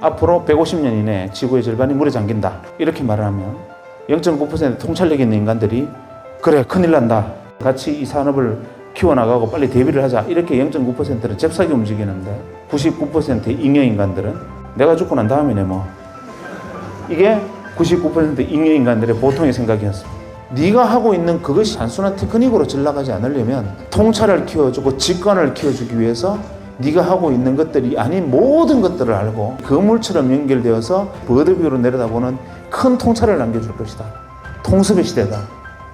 앞으로 150년 이내에 지구의 절반이 물에 잠긴다. 이렇게 말을 하면 0.9% 통찰력 있는 인간들이 그래 큰일 난다. 같이 이 산업을 키워나가고 빨리 대비를 하자. 이렇게 0.9%는 잽싸게 움직이는데 99%의 잉여인간들은 내가 죽고 난 다음이네 뭐. 이게 99% 잉여인간들의 보통의 생각이었습니다. 네가 하고 있는 그것이 단순한 테크닉으로 잘 나가지 않으려면 통찰을 키워주고 직관을 키워주기 위해서 네가 하고 있는 것들이 아닌 모든 것들을 알고 그물처럼 연결되어서 버드뷰로 내려다보는 큰 통찰을 남겨줄 것이다. 통습의 시대다.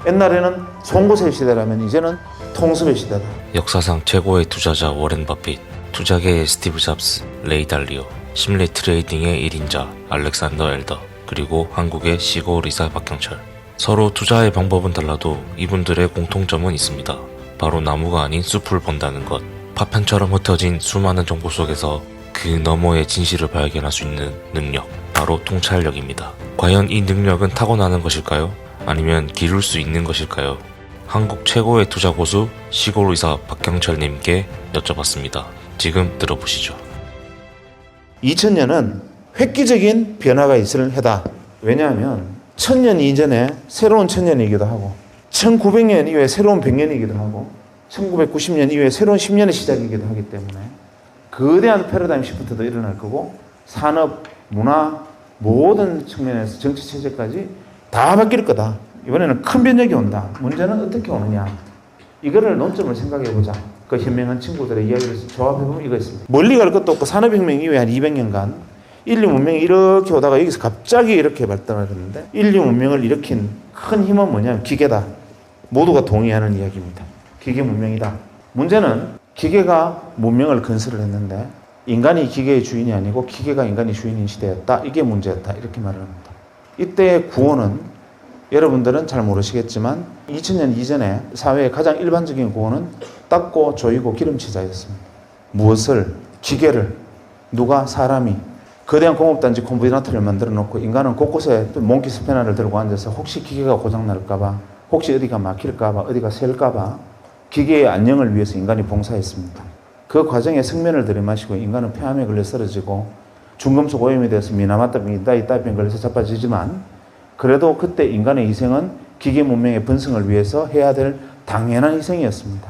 옛날에는 송곳의 시대라면 이제는 통습의 시대다. 역사상 최고의 투자자 워렌 버핏, 투자계의 스티브 잡스, 레이 달리오, 심리 트레이딩의 1인자 알렉산더 엘더, 그리고 한국의 시골 의사 박형철. 서로 투자의 방법은 달라도 이분들의 공통점은 있습니다. 바로 나무가 아닌 숲을 본다는 것. 파편처럼 흩어진 수많은 정보 속에서 그 너머의 진실을 발견할 수 있는 능력, 바로 통찰력입니다. 과연 이 능력은 타고나는 것일까요? 아니면 기를 수 있는 것일까요? 한국 최고의 투자 고수 시골 의사 박형철님께 여쭤봤습니다. 지금 들어보시죠. 2000년은 획기적인 변화가 있을 해다. 왜냐하면 1000년 이전에 새로운 1000년이기도 하고 1900년 이후에 새로운 100년이기도 하고 1990년 이후에 새로운 10년의 시작이기도 하기 때문에 거대한 패러다임 시프트도 일어날 거고 산업, 문화, 모든 측면에서 정치 체제까지 다 바뀔 거다. 이번에는 큰 변혁이 온다. 문제는 어떻게 오느냐. 이거를 논점을 생각해보자. 그 현명한 친구들의 이야기를 조합해보면 이거였습니다. 멀리 갈 것도 없고 산업혁명 이후에 한 200년간 인류 문명이 이렇게 오다가 여기서 갑자기 이렇게 발달했는데 인류 문명을 일으킨 큰 힘은 뭐냐면 기계다. 모두가 동의하는 이야기입니다. 기계 문명이다. 문제는 기계가 문명을 건설을 했는데 인간이 기계의 주인이 아니고 기계가 인간의 주인인 시대였다. 이게 문제였다. 이렇게 말을 합니다. 이때의 구호는 여러분들은 잘 모르시겠지만 2000년 이전에 사회의 가장 일반적인 구호는 닦고 조이고 기름치자였습니다. 무엇을? 기계를. 누가? 사람이. 거대한 공업단지 콤비나트를 만들어 놓고 인간은 곳곳에 몽키 스패너를 들고 앉아서 혹시 기계가 고장날까봐, 혹시 어디가 막힐까봐, 어디가 셀까봐 기계의 안녕을 위해서 인간이 봉사했습니다. 그 과정에 생면을 들이마시고 인간은 폐암에 걸려 쓰러지고 중금속 오염이 되어서 미나마타병, 이따이따병 걸려서 자빠지지만 그래도 그때 인간의 희생은 기계 문명의 번성을 위해서 해야 될 당연한 희생이었습니다.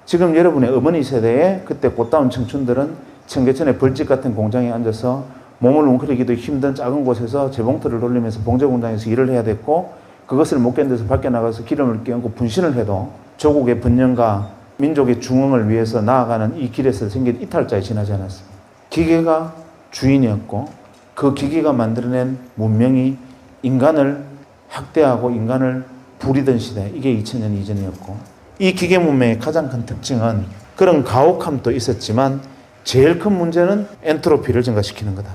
지금 여러분의 어머니 세대의 그때 꽃다운 청춘들은 청계천의 벌집 같은 공장에 앉아서 몸을 웅크리기도 힘든 작은 곳에서 재봉틀을 돌리면서 봉제 공장에서 일을 해야 됐고 그것을 못 견뎌서 밖에 나가서 기름을 끼얹고 분신을 해도 조국의 번영과 민족의 중흥을 위해서 나아가는 이 길에서 생긴 이탈자에 지나지 않았습니다. 기계가 주인이었고 그 기계가 만들어낸 문명이 인간을 학대하고 인간을 부리던 시대, 이게 2000년 이전이었고 이 기계 문명의 가장 큰 특징은 그런 가혹함도 있었지만 제일 큰 문제는 엔트로피를 증가시키는 거다.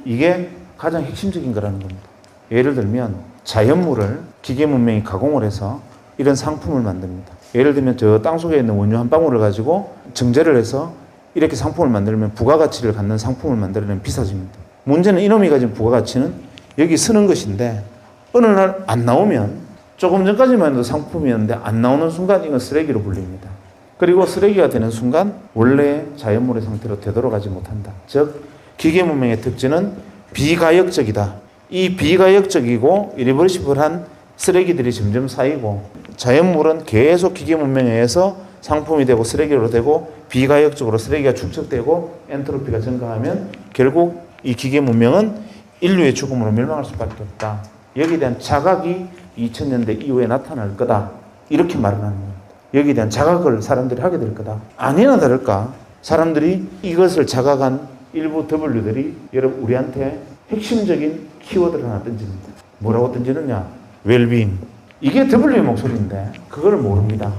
이게 가장 핵심적인 거라는 겁니다. 예를 들면 자연물을 기계 문명이 가공을 해서 이런 상품을 만듭니다. 예를 들면 저 땅속에 있는 원유 한 방울을 가지고 정제를 해서 이렇게 상품을 만들면 부가가치를 갖는 상품을 만들어내면 비싸집니다. 문제는 이놈이 가진 부가가치는 여기 쓰는 것인데 어느 날 안 나오면 조금 전까지만 해도 상품이었는데 안 나오는 순간 이건 쓰레기로 불립니다. 그리고 쓰레기가 되는 순간 원래 자연물의 상태로 되돌아가지 못한다. 즉 기계 문명의 특징은 비가역적이다. 이 비가역적이고 이리버시블한 쓰레기들이 점점 쌓이고 자연물은 계속 기계 문명에 의해서 상품이 되고 쓰레기로 되고 비가역적으로 쓰레기가 축적되고 엔트로피가 증가하면 결국 이 기계 문명은 인류의 죽음으로 멸망할 수밖에 없다. 여기에 대한 자각이 2000년대 이후에 나타날 거다. 이렇게 말을 하는 겁니다. 여기에 대한 자각을 사람들이 하게 될 거다. 아니나 다를까 사람들이 이것을 자각한 일부 W들이 여러분 우리한테 핵심적인 키워드를 하나 던집니다. 뭐라고 던지느냐? 웰빙. 이게 W의 목소리인데 그걸 모릅니다.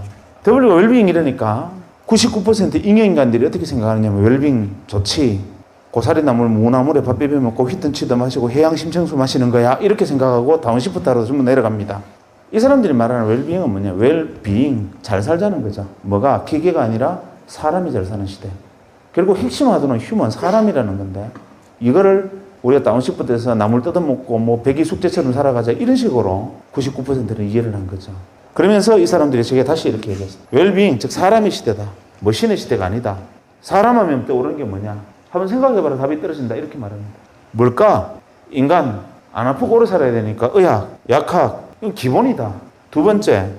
W가 웰빙 이러니까 99% 잉여인간들이 어떻게 생각하느냐면 웰빙 좋지. 고사리나물, 무나물에 밥 비벼 먹고 휘տն치도 마시고 해양 심청수 마시는 거야. 이렇게 생각하고 다운시프트하러 전부 내려갑니다. 이 사람들이 말하는 웰빙은 뭐냐? 웰빙, 잘 살자는 거죠. 뭐가? 기계가 아니라 사람이 잘 사는 시대. 결국 핵심 하도는 휴먼, 사람이라는 건데 이거를 우리가 다운시프트에서 나물 뜯어먹고 뭐 백이 숙제처럼 살아가자 이런 식으로 99%는 이해를 한 거죠. 그러면서 이 사람들이 제게 다시 이렇게 얘기했어요. 웰빙, 즉 사람의 시대다. 머신의 시대가 아니다. 사람 하면 떠오르는 게 뭐냐? 한번 생각해봐라 답이 떨어진다. 이렇게 말합니다. 뭘까? 인간 안 아프고 오래 살아야 되니까 의학, 약학 이건 기본이다. 두 번째,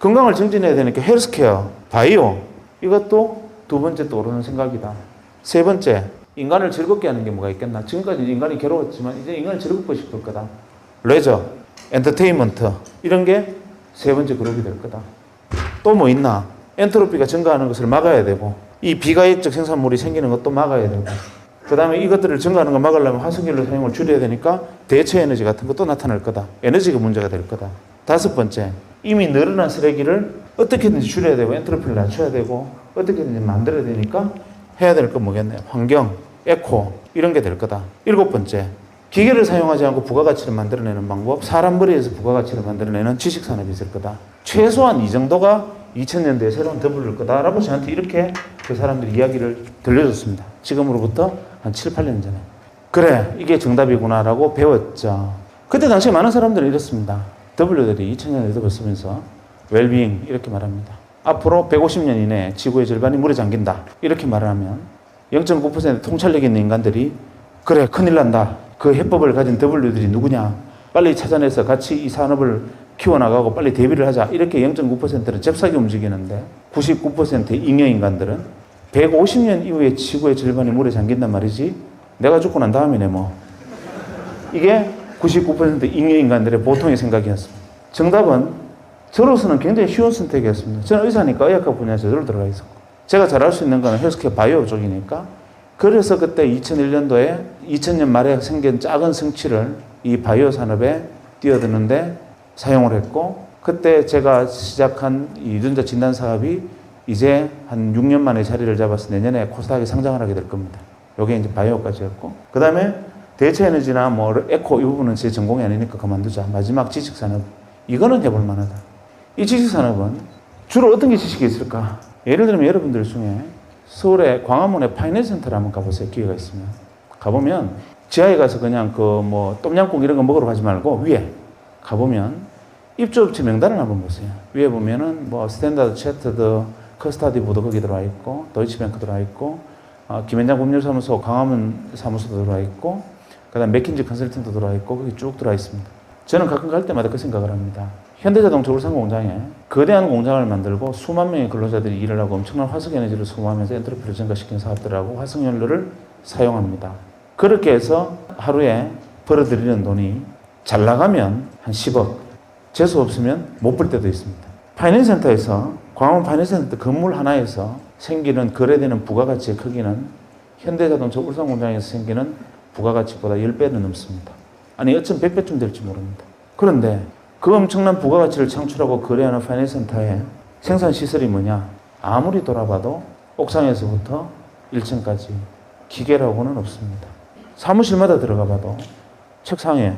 건강을 증진해야 되니까 헬스케어, 바이오 이것도 두 번째 떠오르는 생각이다. 세 번째, 인간을 즐겁게 하는 게 뭐가 있겠나? 지금까지 인간이 괴로웠지만 이제 인간을 즐겁고 싶을 거다. 레저, 엔터테인먼트 이런 게 세 번째 그룹이 될 거다. 또 뭐 있나? 엔트로피가 증가하는 것을 막아야 되고 이 비가역적 생산물이 생기는 것도 막아야 되고 그 다음에 이것들을 증가하는 걸 막으려면 화석연료 사용을 줄여야 되니까 대체 에너지 같은 것도 나타날 거다. 에너지가 문제가 될 거다. 다섯 번째, 이미 늘어난 쓰레기를 어떻게든지 줄여야 되고 엔트로피를 낮춰야 되고 어떻게든지 만들어야 되니까 해야 될 건 뭐겠네요. 환경, 에코 이런 게 될 거다. 일곱 번째, 기계를 사용하지 않고 부가가치를 만들어내는 방법, 사람 머리에서 부가가치를 만들어내는 지식산업이 있을 거다. 최소한 이 정도가 2000년대에 새로운 더블일 거다라고 저한테 이렇게 그 사람들이 이야기를 들려줬습니다. 지금으로부터 한 7, 8년 전에. 그래, 이게 정답이구나라고 배웠죠. 그때 당시에 많은 사람들이 이랬습니다. W들이 2000년에 더블 쓰면서 웰빙 이렇게 말합니다. 앞으로 150년 이내에 지구의 절반이 물에 잠긴다. 이렇게 말을 하면 0.9% 통찰력 있는 인간들이 그래, 큰일 난다. 그 해법을 가진 W들이 누구냐? 빨리 찾아내서 같이 이 산업을 키워나가고 빨리 대비를 하자. 이렇게 0.9%는 잽싸게 움직이는데 99%의 잉여인간들은 150년 이후에 지구의 절반이 물에 잠긴단 말이지. 내가 죽고 난 다음이네 뭐. 이게 99% 잉여인간들의 보통의 생각이었습니다. 정답은 저로서는 굉장히 쉬운 선택이었습니다. 저는 의사니까 의학학 분야에 저절로 들어가 있었고 제가 잘할 수 있는 거는 헬스케어 바이오 쪽이니까 그래서 그때 2001년도에 2000년 말에 생긴 작은 성취를 이 바이오 산업에 뛰어드는데 사용을 했고 그때 제가 시작한 이 유전자 진단 사업이 이제 한 6년 만에 자리를 잡아서 내년에 코스닥에 상장을 하게 될 겁니다. 요게 이제 바이오까지였고 그 다음에 대체 에너지나 뭐 에코 이 부분은 제 전공이 아니니까 그만두자. 마지막 지식산업 이거는 해볼 만하다. 이 지식산업은 주로 어떤 게 지식이 있을까? 예를 들면 여러분들 중에 서울에 광화문에 파이낸스 센터를 한번 가보세요. 기회가 있으면. 가보면 지하에 가서 그냥 그 뭐 똠양꿍 이런 거 먹으러 가지 말고 위에 가보면 입주업체 명단을 한번 보세요. 위에 보면은 뭐 스탠다드 채터드, 커스타디부도 거기 들어와 있고 도이치뱅크 들어와 있고 김현장 법률사무소 광화문 사무소도 들어와 있고 그다음 맥킨지 컨설턴트도 들어와 있고 거기 쭉 들어와 있습니다. 저는 가끔 갈 때마다 그 생각을 합니다. 현대자동차 울산 공장에 거대한 공장을 만들고 수만 명의 근로자들이 일을 하고 엄청난 화석에너지를 소모하면서 엔트로피를 증가시키는 사업들하고 화석연료를 사용합니다. 그렇게 해서 하루에 벌어들이는 돈이 잘 나가면 한 10억, 재수 없으면 못 벌 때도 있습니다. 파이낸스 센터에서 광화문 파이낸스 센터 건물 하나에서 생기는 거래되는 부가가치의 크기는 현대자동차 울산 공장에서 생기는 부가가치보다 10배는 넘습니다. 아니 어쩜 100배쯤 될지 모릅니다. 그런데 그 엄청난 부가가치를 창출하고 거래하는 파이낸스 센터의 생산시설이 뭐냐? 아무리 돌아봐도 옥상에서부터 1층까지 기계라고는 없습니다. 사무실마다 들어가 봐도 책상에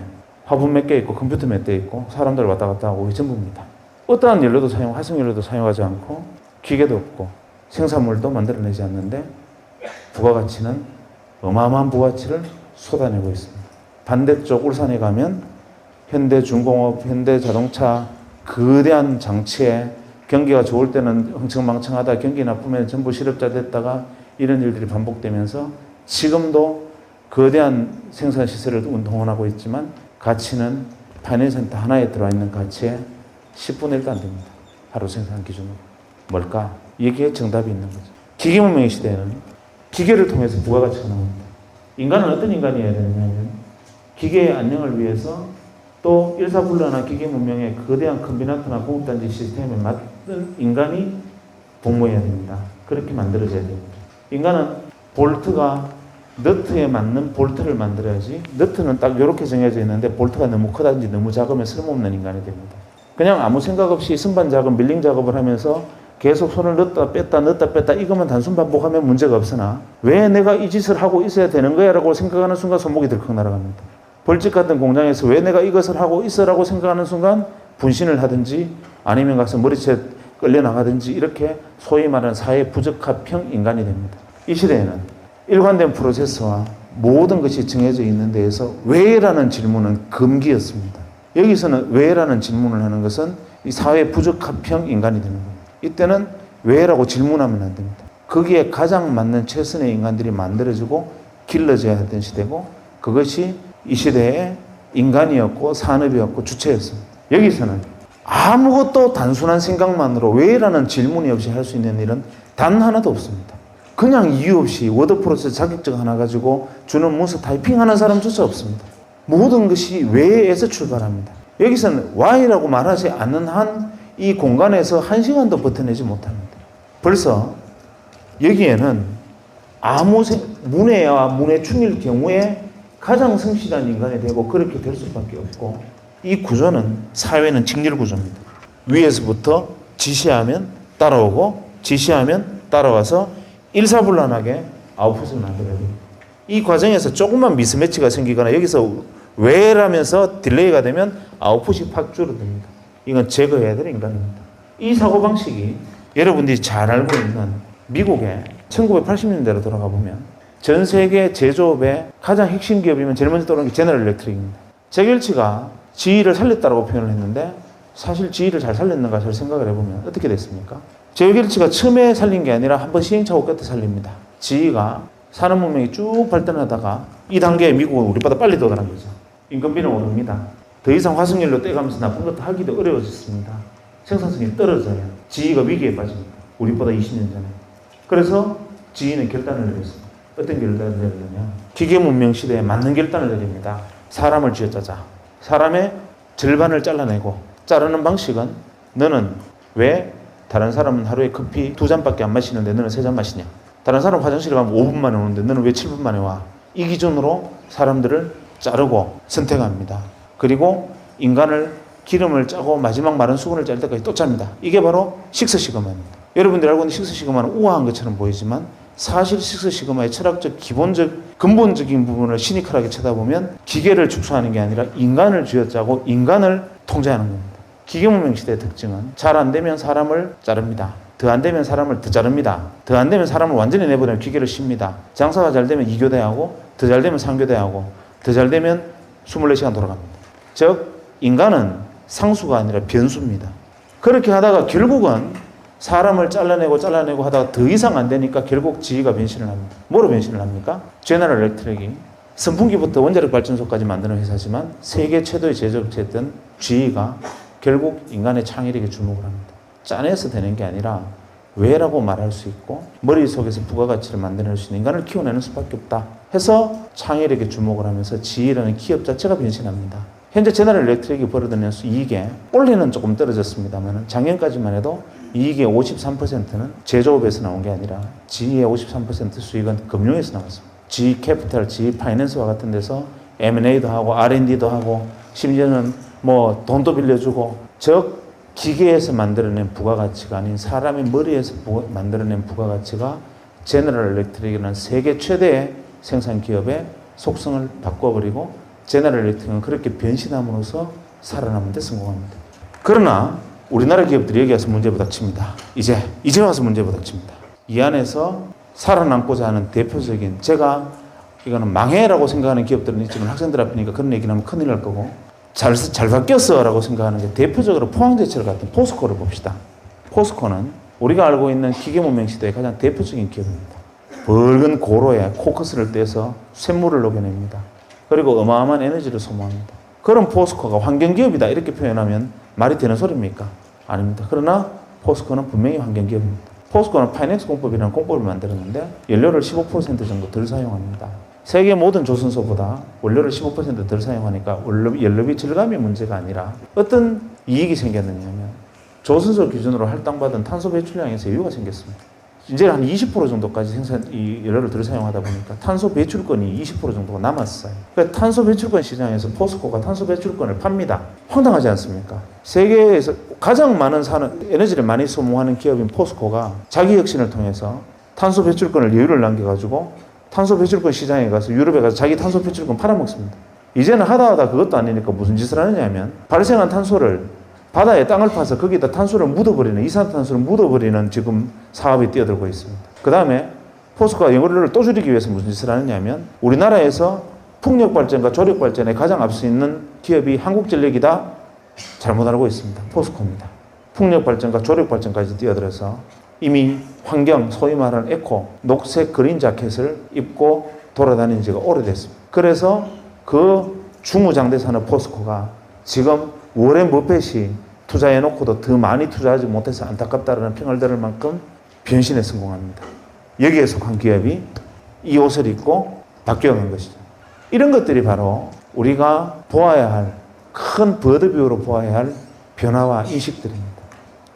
화분 몇 개 있고 컴퓨터 몇 대 있고 사람들 왔다 갔다 하고 이게 전부입니다. 어떠한 연료도 화석연료도 사용하지 않고 기계도 없고 생산물도 만들어내지 않는데 부가가치는 어마어마한 부가가치를 쏟아내고 있습니다. 반대쪽 울산에 가면 현대중공업, 현대자동차 거대한 장치에 경기가 좋을 때는 흥청망청하다 경기 나쁘면 전부 실업자 됐다가 이런 일들이 반복되면서 지금도 거대한 생산시설을 운동하고 있지만 가치는 파이낸스 센터 하나에 들어와 있는 가치의 10분의 1도 안 됩니다. 하루 생산 기준으로. 뭘까? 이게 정답이 있는 거죠. 기계문명의 시대에는 기계를 통해서 부가가치가 나옵니다. 인간은 어떤 인간이어야 되냐면 기계의 안녕을 위해서 또 일사불란한 기계문명의 거대한 컴비나트나 공급단지 시스템에 맞는 인간이 복무해야 됩니다. 그렇게 만들어져야 됩니다. 인간은 볼트가 너트에 맞는 볼트를 만들어야지 너트는 딱 이렇게 정해져 있는데 볼트가 너무 크다든지 너무 작으면 쓸모없는 인간이 됩니다. 그냥 아무 생각 없이 선반 작업, 밀링 작업을 하면서 계속 손을 넣었다 뺐다 이것만 단순 반복하면 문제가 없으나 왜 내가 이 짓을 하고 있어야 되는 거야 라고 생각하는 순간 손목이 덜컥 날아갑니다. 벌집 같은 공장에서 왜 내가 이것을 하고 있어라고 생각하는 순간 분신을 하든지 아니면 가서 머리채 끌려나가든지 이렇게 소위 말하는 사회 부적합형 인간이 됩니다. 이 시대에는 일관된 프로세스와 모든 것이 정해져 있는 데에서 왜라는 질문은 금기였습니다. 여기서는 왜라는 질문을 하는 것은 이 사회 부적합형 인간이 되는 겁니다. 이때는 왜라고 질문하면 안 됩니다. 거기에 가장 맞는 최선의 인간들이 만들어지고 길러져야 했던 시대고 그것이 이 시대의 인간이었고 산업이었고 주체였습니다. 여기서는 아무것도 단순한 생각만으로 왜라는 질문이 없이 할 수 있는 일은 단 하나도 없습니다. 그냥 이유 없이 워드 프로세스 자격증 하나 가지고 주는 문서 타이핑하는 사람조차 없습니다. 모든 것이 왜에서 출발합니다. 여기서는 why라고 말하지 않는 한 이 공간에서 한 시간도 버텨내지 못합니다. 벌써 여기에는 아무 문해와 문해충일 경우에 가장 성실한 인간이 되고 그렇게 될 수밖에 없고, 이 구조는 사회는 직렬 구조입니다. 위에서부터 지시하면 따라오고 지시하면 따라와서 일사불란하게 아웃풋을 만들어야 됩니다. 이 과정에서 조금만 미스매치가 생기거나 여기서 왜라면서 딜레이가 되면 아웃풋이 팍 줄어듭니다. 이건 제거해야 될 인간입니다. 이 사고방식이 여러분들이 잘 알고 있는 미국의 1980년대로 돌아가 보면 전 세계 제조업의 가장 핵심 기업이면 제일 먼저 떠오르는 게 제너럴 일렉트릭입니다. 잭 welch가 GE를 살렸다고 표현을 했는데 사실 GE를 잘 살렸는가 잘 생각을 해보면 어떻게 됐습니까? 잭 welch가 처음에 살린 게 아니라 한번 시행착오 끝에 살립니다. GE가 산업문명이 쭉 발전하다가 이 단계에 미국은 우리보다 빨리 도달한 거죠. 인건비는 오릅니다. 더 이상 화석연료 떼가면서 나쁜 것도 하기도 어려워졌습니다. 생산성이 떨어져요. GE가 위기에 빠집니다. 우리보다 20년 전에. 그래서 GE는 결단을 내렸습니다. 어떤 결단을 내렸느냐? 기계문명 시대에 맞는 결단을 내립니다. 사람을 쥐어짜자. 사람의 절반을 잘라내고, 자르는 방식은 너는 왜 다른 사람은 하루에 커피 2잔밖에 안 마시는데 너는 3잔 마시냐? 다른 사람 화장실에 가면 5분 만에 오는데 너는 왜 7분 만에 와? 이 기준으로 사람들을 자르고 선택합니다. 그리고 인간을 기름을 짜고 마지막 마른 수분을 짤 때까지 또 짭니다. 이게 바로 식스시그마입니다. 여러분들이 알고 있는 식스시그마는 우아한 것처럼 보이지만 사실 식스시그마의 철학적 기본적 근본적인 부분을 시니컬하게 쳐다보면 기계를 축소하는 게 아니라 인간을 쥐어짜고 인간을 통제하는 겁니다. 기계문명 시대의 특징은 잘 안 되면 사람을 자릅니다. 더 안 되면 사람을 더 자릅니다. 더 안 되면 사람을 완전히 내버리면 기계를 씁니다. 장사가 잘 되면 2교대하고 더 잘 되면 3교대하고 더 잘 되면 24시간 돌아갑니다. 즉 인간은 상수가 아니라 변수입니다. 그렇게 하다가 결국은 사람을 잘라내고 하다가 더 이상 안 되니까 결국 GE가 변신을 합니다. 뭐로 변신을 합니까? 제너럴 일렉트릭이 선풍기부터 원자력 발전소까지 만드는 회사지만 세계 최고의 제조업체였던 GE가 결국 인간의 창의력에 주목을 합니다. 짜내서 되는 게 아니라 왜라고 말할 수 있고 머릿속에서 부가가치를 만들어낼 수 있는 인간을 키워내는 수밖에 없다 해서 창의력에 주목을 하면서 GE라는 기업 자체가 변신합니다. 현재 제너럴 일렉트릭이 벌어들이는 이익에 올해는 조금 떨어졌습니다만 작년까지만 해도 이익의 53%는 제조업에서 나온 게 아니라 GE의 53% 수익은 금융에서 나왔습니다. GE 캐피탈, GE 파이낸스와 같은 데서 M&A도 하고 R&D도 하고 심지어는 뭐 돈도 빌려주고, 즉 기계에서 만들어낸 부가가치가 아닌 사람의 머리에서 만들어낸 부가가치가 제너럴 일렉트릭이라는 세계 최대의 생산 기업의 속성을 바꿔버리고 제너럴 일렉트릭은 그렇게 변신함으로써 살아남는 데 성공합니다. 그러나 우리나라 기업들이 여기 와서 문제 부닥칩니다. 이제 와서 문제 부닥칩니다. 이 안에서 살아남고자 하는 대표적인, 제가 이거는 망해라고 생각하는 기업들은 있지만 학생들 앞이니까 그런 얘기를 하면 큰일 날 거고, 잘 바뀌었어 라고 생각하는 게 대표적으로 포항제철 같은 포스코를 봅시다. 포스코는 우리가 알고 있는 기계문명 시대의 가장 대표적인 기업입니다. 붉은 고로에 코커스를 떼서 쇳물을 녹여냅니다. 그리고 어마어마한 에너지를 소모합니다. 그런 포스코가 환경기업이다 이렇게 표현하면 말이 되는 소리입니까? 아닙니다. 그러나 포스코는 분명히 환경기업입니다. 포스코는 파이낸스 공법이라는 공법을 만들었는데 연료를 15% 정도 덜 사용합니다. 세계 모든 조선소보다 원료를 15% 덜 사용하니까 연료비 절감이 문제가 아니라 어떤 이익이 생겼느냐면 조선소 기준으로 할당받은 탄소 배출량에서 여유가 생겼습니다. 이제 한 20% 정도까지 이 연료를 덜 사용하다 보니까 탄소 배출권이 20% 정도가 남았어요. 그러니까 탄소 배출권 시장에서 포스코가 탄소 배출권을 팝니다. 황당하지 않습니까? 세계에서 가장 많은 에너지를 많이 소모하는 기업인 포스코가 자기 혁신을 통해서 탄소 배출권을 여유를 남겨가지고 탄소 배출권 시장에 가서 유럽에 가서 자기 탄소 배출권 팔아먹습니다. 이제는 하다 그것도 아니니까 무슨 짓을 하느냐면 발생한 탄소를 바다에 땅을 파서 거기다 탄소를 묻어버리는, 이산화탄소를 묻어버리는 지금 사업이 뛰어들고 있습니다. 그 다음에 포스코가 연료를 또 줄이기 위해서 무슨 짓을 하느냐면 우리나라에서 풍력발전과 조력발전에 가장 앞서 있는 기업이 한국전력이다? 잘못 알고 있습니다. 포스코입니다. 풍력발전과 조력발전까지 뛰어들어서 이미 환경, 소위 말하는 에코, 녹색 그린 자켓을 입고 돌아다닌 지가 오래됐습니다. 그래서 그 중우장대산업 포스코가 지금 워렌 버핏이 투자해놓고도 더 많이 투자하지 못해서 안타깝다라는 평을 들을 만큼 변신에 성공합니다. 여기에 속한 기업이 이 옷을 입고 바뀌어간 것이죠. 이런 것들이 바로 우리가 보아야 할, 큰 버드뷰로 보아야 할 변화와 인식들입니다.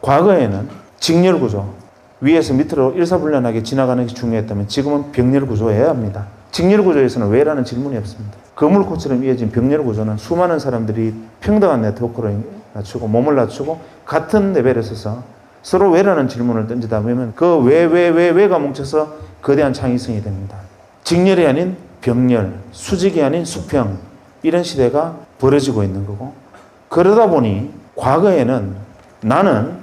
과거에는 직렬구조, 위에서 밑으로 일사불란하게 지나가는 게 중요했다면 지금은 병렬구조여야 합니다. 직렬구조에서는 왜라는 질문이 없습니다. 거물코처럼 이어진 병렬구조는 수많은 사람들이 평등한 네트워크를 낮추고 몸을 낮추고 같은 레벨에 서서 서로 왜라는 질문을 던지다 보면 그 왜가 뭉쳐서 거대한 창의성이 됩니다. 직렬이 아닌 병렬, 수직이 아닌 수평, 이런 시대가 벌어지고 있는 거고, 그러다 보니 과거에는 나는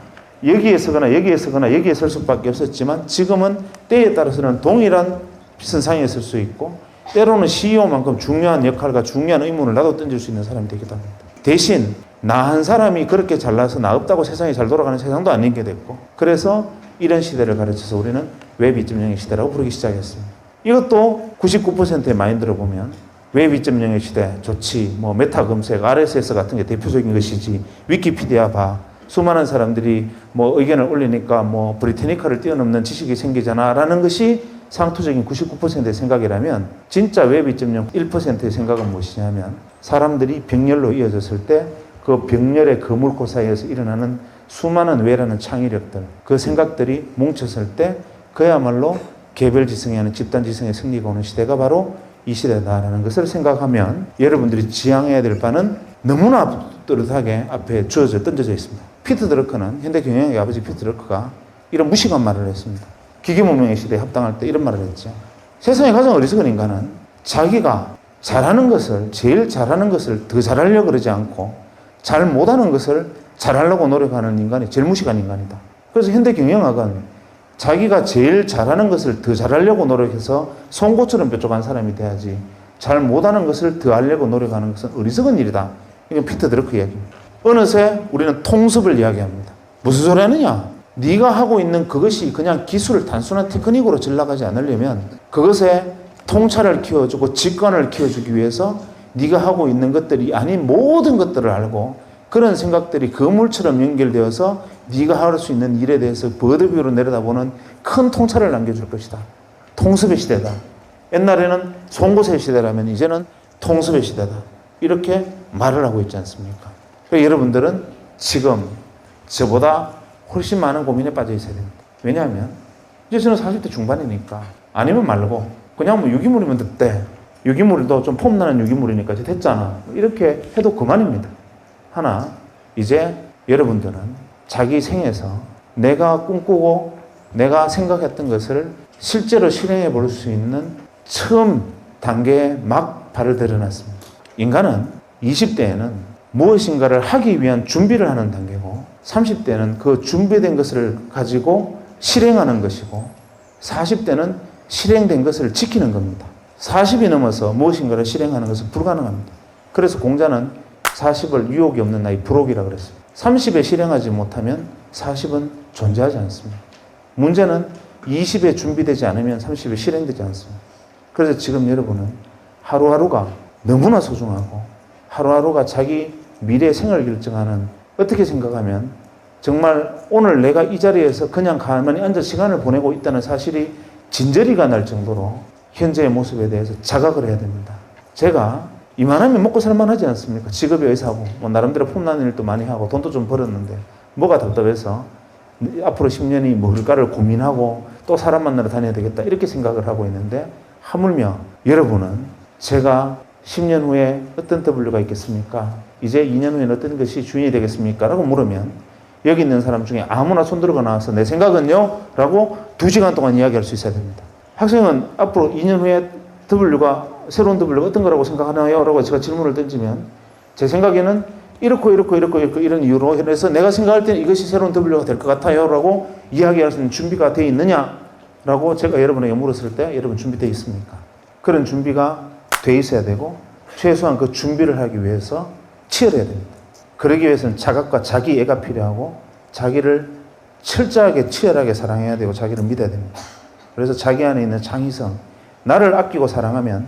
여기에 서거나 여기에 서거나 여기에 설 수밖에 없었지만 지금은 때에 따라서는 동일한 선상에 설 수 있고 때로는 CEO만큼 중요한 역할과 중요한 의문을 나도 던질 수 있는 사람이 되기도 합니다. 대신 나 한 사람이 그렇게 잘나서 나 없다고 세상이 잘 돌아가는 세상도 아닌 게 됐고, 그래서 이런 시대를 가르쳐서 우리는 웹 2.0의 시대라고 부르기 시작했습니다. 이것도 99%의 마인드로 보면 웹 2.0의 시대 좋지, 뭐 메타 검색, RSS 같은 게 대표적인 것이지, 위키피디아 봐, 수많은 사람들이 뭐 의견을 올리니까 뭐 브리테니카를 뛰어넘는 지식이 생기잖아 라는 것이 상투적인 99%의 생각이라면, 진짜 웹 2.0 1%의 생각은 무엇이냐면, 사람들이 병렬로 이어졌을 때 그 병렬의 거물코 사이에서 일어나는 수많은 왜라는 창의력들, 그 생각들이 뭉쳤을 때 그야말로 개별지성이 아닌 집단지성의 승리가 오는 시대가 바로 이 시대다라는 것을 생각하면 여러분들이 지향해야 될 바는 너무나 뚜렷하게 앞에 던져져 있습니다. 피터 드러커는, 현대경영의 아버지 피터 드러커가 이런 무식한 말을 했습니다. 기계문명의 시대에 합당할 때 이런 말을 했죠. 세상에 가장 어리석은 인간은 자기가 잘하는 것을, 제일 잘하는 것을 더 잘하려고 그러지 않고 잘 못하는 것을 잘하려고 노력하는 인간이 제일 무식한 인간이다. 그래서 현대경영학은 자기가 제일 잘하는 것을 더 잘하려고 노력해서 송곳처럼 뾰족한 사람이 돼야지 잘 못하는 것을 더 하려고 노력하는 것은 어리석은 일이다. 이건 피터 드러커 이야기입니다. 어느새 우리는 통습을 이야기합니다. 무슨 소리 하느냐? 네가 하고 있는 그것이 그냥 기술, 단순한 테크닉으로 잘 나가지 않으려면 그것에 통찰을 키워주고 직관을 키워주기 위해서 네가 하고 있는 것들이 아닌 모든 것들을 알고 그런 생각들이 그물처럼 연결되어서 네가 할 수 있는 일에 대해서 버드뷰로 내려다보는 큰 통찰을 남겨줄 것이다. 통습의 시대다. 옛날에는 송곳의 시대라면 이제는 통습의 시대다. 이렇게 말을 하고 있지 않습니까? 그러니까 여러분들은 지금 저보다 훨씬 많은 고민에 빠져 있어야 됩니다. 왜냐하면 이제 저는 40대 중반이니까 아니면 말고 그냥 뭐 유기물이면 됐대. 유기물도 좀 폼나는 유기물이니까 이제 됐잖아. 이렇게 해도 그만입니다. 하나, 이제 여러분들은 자기 생에서 내가 꿈꾸고 내가 생각했던 것을 실제로 실행해 볼 수 있는 처음 단계에 막 발을 들여놨습니다. 인간은 20대에는 무엇인가를 하기 위한 준비를 하는 단계고 30대는 그 준비된 것을 가지고 실행하는 것이고 40대는 실행된 것을 지키는 겁니다. 40이 넘어서 무엇인가를 실행하는 것은 불가능합니다. 그래서 공자는 40을 유혹이 없는 나이 불혹이라고 그랬습니다. 30에 실행하지 못하면 40은 존재하지 않습니다. 문제는 20에 준비되지 않으면 30에 실행되지 않습니다. 그래서 지금 여러분은 하루하루가 너무나 소중하고 하루하루가 자기 미래 생을 결정하는, 어떻게 생각하면 정말 오늘 내가 이 자리에서 그냥 가만히 앉아 시간을 보내고 있다는 사실이 진저리가 날 정도로 현재의 모습에 대해서 자각을 해야 됩니다. 제가 이만하면 먹고 살만하지 않습니까? 직업이 의사고 뭐 나름대로 폼나는 일도 많이 하고 돈도 좀 벌었는데 뭐가 답답해서 앞으로 10년이 뭘까를 고민하고 또 사람 만나러 다녀야 되겠다 이렇게 생각을 하고 있는데, 하물며 여러분은 제가 10년 후에 어떤 W가 있겠습니까? 이제 2년 후에는 어떤 것이 주인이 되겠습니까? 라고 물으면 여기 있는 사람 중에 아무나 손 들어가 나와서 내 생각은요? 라고 2시간 동안 이야기할 수 있어야 됩니다. 학생은 앞으로 2년 후에 새로운 W가 어떤 거라고 생각하나요? 라고 제가 질문을 던지면 제 생각에는 이렇고 이런 이유로 해서 내가 생각할 때는 이것이 새로운 W가 될 것 같아요 라고 이야기할 수 있는 준비가 되어 있느냐? 라고 제가 여러분에게 물었을 때 여러분 준비되어 있습니까? 그런 준비가 돼 있어야 되고 최소한 그 준비를 하기 위해서 치열해야 됩니다. 그러기 위해서는 자각과 자기애가 필요하고 자기를 철저하게 치열하게 사랑해야 되고 자기를 믿어야 됩니다. 그래서 자기 안에 있는 창의성, 나를 아끼고 사랑하면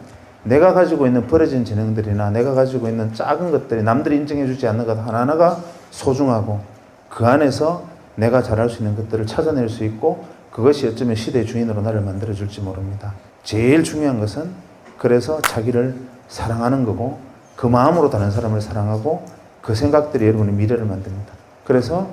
내가 가지고 있는 버려진 재능들이나 내가 가지고 있는 작은 것들이 남들이 인정해주지 않는 것 하나하나가 소중하고 그 안에서 내가 잘할 수 있는 것들을 찾아낼 수 있고 그것이 어쩌면 시대의 주인으로 나를 만들어줄지 모릅니다. 제일 중요한 것은 그래서 자기를 사랑하는 거고 그 마음으로 다른 사람을 사랑하고 그 생각들이 여러분의 미래를 만듭니다. 그래서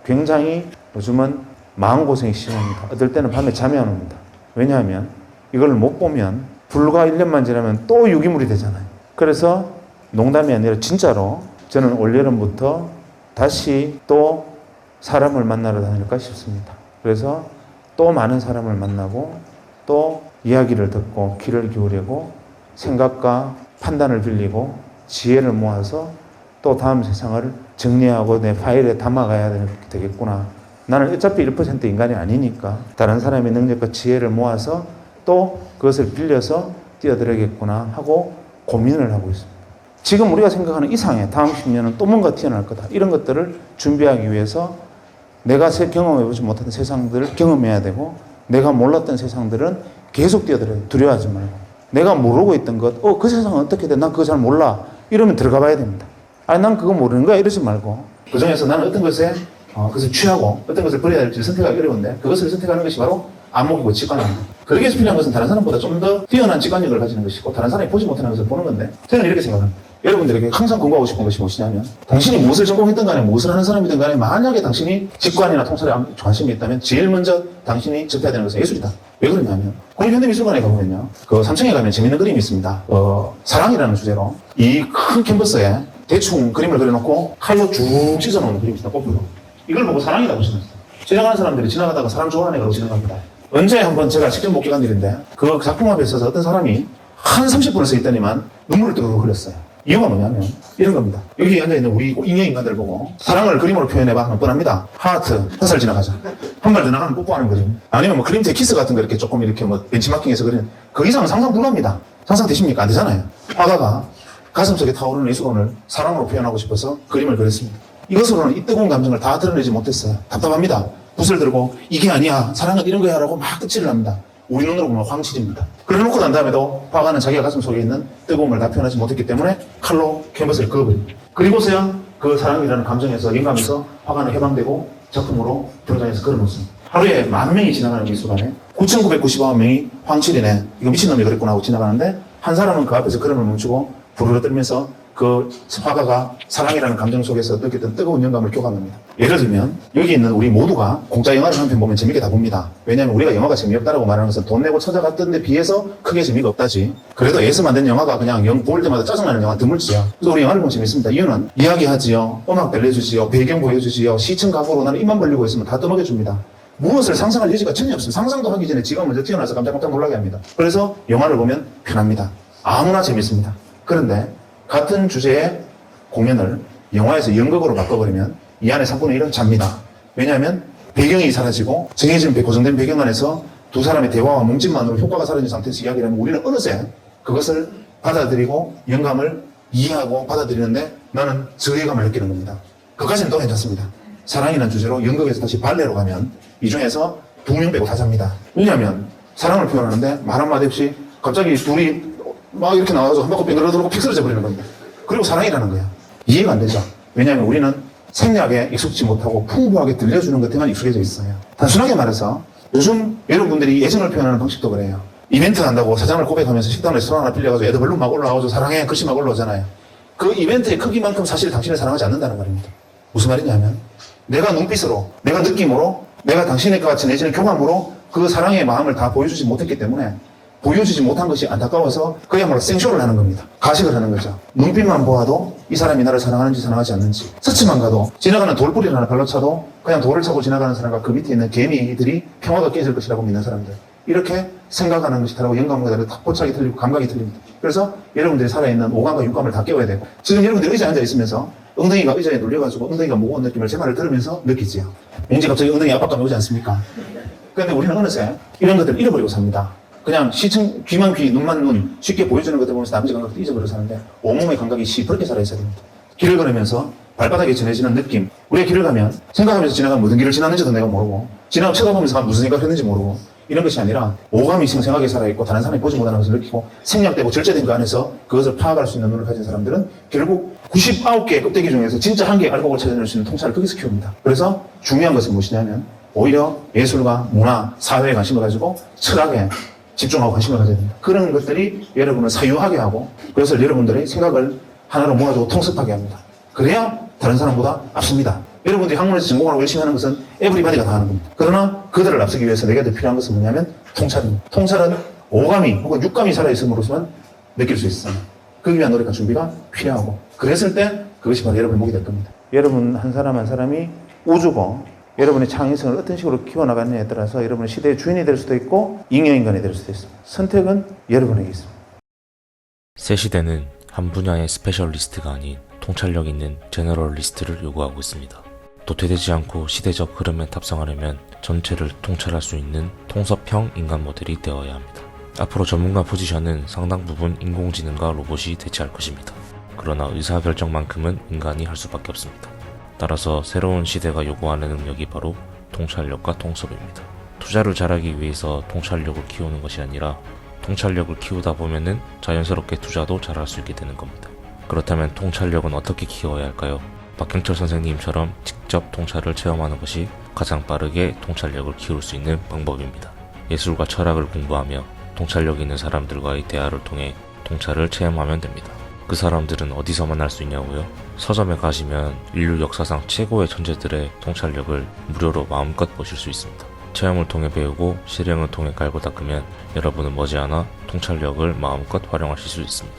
굉장히 요즘은 마음고생이 심합니다. 어떨 때는 밤에 잠이 안 옵니다. 왜냐하면 이걸 못 보면 불과 1년만 지나면 또 유기물이 되잖아요. 그래서 농담이 아니라 진짜로 저는 올여름부터 다시 또 사람을 만나러 다닐까 싶습니다. 그래서 또 많은 사람을 만나고 또 이야기를 듣고 귀를 기울이고 생각과 판단을 빌리고 지혜를 모아서 또 다음 세상을 정리하고 내 파일에 담아가야 되겠구나. 나는 어차피 1% 인간이 아니니까 다른 사람의 능력과 지혜를 모아서 또 그것을 빌려서 뛰어들어야겠구나 하고 고민을 하고 있습니다. 지금 우리가 생각하는 이상의 다음 10년은 또 뭔가 튀어나올 거다. 이런 것들을 준비하기 위해서 내가 경험해보지 못한 세상들을 경험해야 되고 내가 몰랐던 세상들은 계속 뛰어들어야 돼. 두려워하지 말고. 내가 모르고 있던 것, 그 세상은 어떻게 돼? 난 그거 잘 몰라. 이러면 들어가 봐야 됩니다. 아니, 난 그거 모르는 거야. 이러지 말고. 그 중에서 나는 어떤 것에 그것을 취하고 어떤 것을 버려야 될지 선택하기 어려운데 그것을 선택하는 것이 바로 안목이고 직관입니다. 그러기 위해서 필요한 것은 다른 사람보다 좀 더 뛰어난 직관력을 가지는 것이고 다른 사람이 보지 못하는 것을 보는 건데 저는 이렇게 생각합니다. 여러분들에게 항상 공부하고 싶은 것이 무엇이냐면 당신이 무엇을 전공했든 간에 무엇을 하는 사람이든 간에 만약에 당신이 직관이나 통찰에 관심이 있다면 제일 먼저 당신이 접해야 되는 것은 예술이다. 왜 그러냐면 국립현대미술관에 가보면요. 그 3층에 가면 재밌는 그림이 있습니다. 사랑이라는 주제로 이 큰 캔버스에 대충 그림을 그려놓고 칼로 쭉 찢어놓은 그림이 있습니다. 거꾸로. 이걸 보고 사랑이라고 지냈어요. 지나가는 사람들이 지나가다가 사람 좋아하는 애라고 지나갑니다. 언제 한번 제가 직접 목격한 일인데 그 작품 앞에 있어서 어떤 사람이 한 30분을 서 있더니만 눈물을 뜨거워 흘렸어요. 이유가 뭐냐면 이런 겁니다. 여기 앉아있는 우리 인형 인간들 보고 사랑을 그림으로 표현해봐 하면 뻔합니다. 하트, 햇살 지나가자. 한 발 더 나가면 뽀뽀하는 그림. 아니면 뭐 그림체 키스 같은 거 이렇게 조금 이렇게 뭐 벤치마킹해서 그리는 그 이상은 상상 불가합니다. 상상되십니까? 안 되잖아요. 화가가 가슴속에 타오르는 예술원을 사랑으로 표현하고 싶어서 그림을 그렸습니다. 이것으로는 이 뜨거운 감정을 다 드러내지 못했어요. 답답합니다. 붓을 들고 이게 아니야 사랑은 이런 거야 라고 막 끝질을 합니다. 우리 눈으로 보면 황칠입니다. 그래놓고 난 다음에도 화가는 자기가 가슴 속에 있는 뜨거움을 다 표현하지 못했기 때문에 칼로 캔버스를 그어버립니다. 그리고서야 그 사랑이라는 감정에서 영감에서 화가는 해방되고 작품으로 등장해서 그려놓습니다. 하루에 10,000명이 지나가는 미술관에 9,999명이 황칠이네 이거 미친놈이 그랬구나 하고 지나가는데 한 사람은 그 앞에서 그림을 멈추고 부르르 떨면서 그 화가가 사랑이라는 감정 속에서 느꼈던 뜨거운 영감을 교감합니다. 예를 들면 여기 있는 우리 모두가 공짜 영화를 한 편 보면 재밌게 다 봅니다. 왜냐하면 우리가 영화가 재미없다라고 말하는 것은 돈 내고 찾아갔던 데 비해서 크게 재미가 없다지. 그래도 애써 만든 영화가 그냥 볼 때마다 짜증나는 영화 드물지요. 그래서 우리 영화를 보면 재밌습니다. 이유는 이야기하지요. 음악 들려주지요. 배경 보여주지요. 시청 각오로 나는 입만 벌리고 있으면 다 떠먹여줍니다. 무엇을 상상할 여지가 전혀 없습니다. 상상도 하기 전에 지가 먼저 튀어나와서 깜짝깜짝 놀라게 합니다. 그래서 영화를 보면 편합니다. 아무나 재밌습니다. 그런데 같은 주제의 공연을 영화에서 연극으로 바꿔버리면 이 안에 3분의 1은 잡니다. 왜냐하면 배경이 사라지고 정해진 고정된 배경 안에서 두 사람의 대화와 몸짓만으로 효과가 사라진 상태에서 이야기를 하면 우리는 어느새 그것을 받아들이고 영감을 이해하고 받아들이는데 나는 저해감을 느끼는 겁니다. 그것까지는 또 괜찮습니다. 사랑이라는 주제로 연극에서 다시 발레로 가면 이 중에서 2명 빼고 다 잡니다. 왜냐하면 사랑을 표현하는데 말 한마디 없이 갑자기 둘이 막 이렇게 나와서 한 바퀴 빙그러 돌고 픽 쓰러져 버리는 겁니다. 그리고 사랑이라는 거야. 이해가 안 되죠. 왜냐하면 우리는 생략에 익숙지 못하고 풍부하게 들려주는 것에만 익숙해져 있어요. 단순하게 말해서 요즘 여러분들이 애정을 표현하는 방식도 그래요. 이벤트 한다고 사장을 고백하면서 식당에 술 하나 빌려가지고 애들 별로 막 올라와서 사랑해 글씨 막 올라오잖아요. 그 이벤트의 크기만큼 사실 당신을 사랑하지 않는다는 말입니다. 무슨 말이냐면 내가 눈빛으로, 내가 느낌으로, 내가 당신과 같이 내지는 교감으로 그 사랑의 마음을 다 보여주지 못했기 때문에 보여주지 못한 것이 안타까워서 그야말로 생쇼를 하는 겁니다. 가식을 하는 거죠. 눈빛만 보아도 이 사람이 나를 사랑하는지 사랑하지 않는지 서치만 가도 지나가는 돌뿌리를 하나 발로 차도 그냥 돌을 차고 지나가는 사람과 그 밑에 있는 개미들이 평화가 깨질 것이라고 믿는 사람들 이렇게 생각하는 것이 다르고 영감과 다르고 탁포착이 틀리고 감각이 틀립니다. 그래서 여러분들이 살아있는 오감과 육감을 다 깨워야 되고 지금 여러분들이 의자에 앉아있으면서 엉덩이가 의자에 눌려가지고 엉덩이가 무거운 느낌을 제 말을 들으면서 느끼지요. 왠지 갑자기 엉덩이 압박감이 오지 않습니까? 그런데 우리는 어느새 이런 것들을 잃어버리고 삽니다. 그냥 시청, 귀만 귀, 눈만 눈 쉽게 보여주는 것들 보면서 나머지 감각도 잊어버려 사는데 온몸의 감각이 시퍼렇게 살아있어야 됩니다. 길을 걸으면서 발바닥에 전해지는 느낌 우리가 길을 가면 생각하면서 지나가면 무슨 길을 지났는지도 내가 모르고 지나가면 쳐다보면서 무슨 생각을 했는지 모르고 이런 것이 아니라 오감이 생생하게 살아있고 다른 사람이 보지 못하는 것을 느끼고 생략되고 절제된 그 안에서 그것을 파악할 수 있는 눈을 가진 사람들은 결국 99개의 껍데기 중에서 진짜 한 개의 알곡을 찾아낼 수 있는 통찰을 거기서 키웁니다. 그래서 중요한 것은 무엇이냐면 오히려 예술과 문화, 사회에 관심을 가지고 철학에 집중하고 관심을 가져야 됩니다. 그런 것들이 여러분을 사유하게 하고 그래서 여러분들의 생각을 하나로 모아주고 통습하게 합니다. 그래야 다른 사람보다 앞섭니다. 여러분들이 학문에서 전공하고 열심히 하는 것은 에브리바디가 다 하는 겁니다. 그러나 그들을 앞서기 위해서 내가 더 필요한 것은 뭐냐면 통찰입니다. 통찰은 오감이 혹은 육감이 살아있음으로서만 느낄 수 있어요. 그기 위한 노력과 준비가 필요하고 그랬을 때 그것이 바로 여러분의 목이 될 겁니다. 여러분 한 사람 한 사람이 우주고 여러분의 창의성을 어떤 식으로 키워나가느냐에 따라서 여러분의 시대의 주인이 될 수도 있고 잉여인간이 될 수도 있습니다. 선택은 여러분에게 있습니다. 새 시대는 한 분야의 스페셜리스트가 아닌 통찰력 있는 제너럴리스트를 요구하고 있습니다. 도태되지 않고 시대적 흐름에 탑승하려면 전체를 통찰할 수 있는 통섭형 인간 모델이 되어야 합니다. 앞으로 전문가 포지션은 상당 부분 인공지능과 로봇이 대체할 것입니다. 그러나 의사결정만큼은 인간이 할 수밖에 없습니다. 따라서 새로운 시대가 요구하는 능력이 바로 통찰력과 통섭입니다. 투자를 잘하기 위해서 통찰력을 키우는 것이 아니라 통찰력을 키우다 보면은 자연스럽게 투자도 잘할 수 있게 되는 겁니다. 그렇다면 통찰력은 어떻게 키워야 할까요? 박형철 선생님처럼 직접 통찰을 체험하는 것이 가장 빠르게 통찰력을 키울 수 있는 방법입니다. 예술과 철학을 공부하며 통찰력 있는 사람들과의 대화를 통해 통찰을 체험하면 됩니다. 그 사람들은 어디서 만날 수 있냐고요? 서점에 가시면 인류 역사상 최고의 천재들의 통찰력을 무료로 마음껏 보실 수 있습니다. 체험을 통해 배우고 실행을 통해 갈고 닦으면 여러분은 머지않아 통찰력을 마음껏 활용하실 수 있습니다.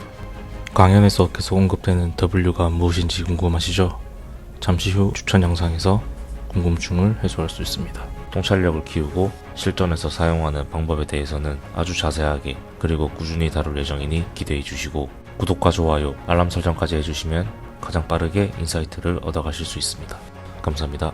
강연에서 계속 언급되는 W가 무엇인지 궁금하시죠? 잠시 후 추천 영상에서 궁금증을 해소할 수 있습니다. 통찰력을 키우고 실전에서 사용하는 방법에 대해서는 아주 자세하게 그리고 꾸준히 다룰 예정이니 기대해 주시고 구독과 좋아요, 알람 설정까지 해주시면 가장 빠르게 인사이트를 얻어가실 수 있습니다. 감사합니다.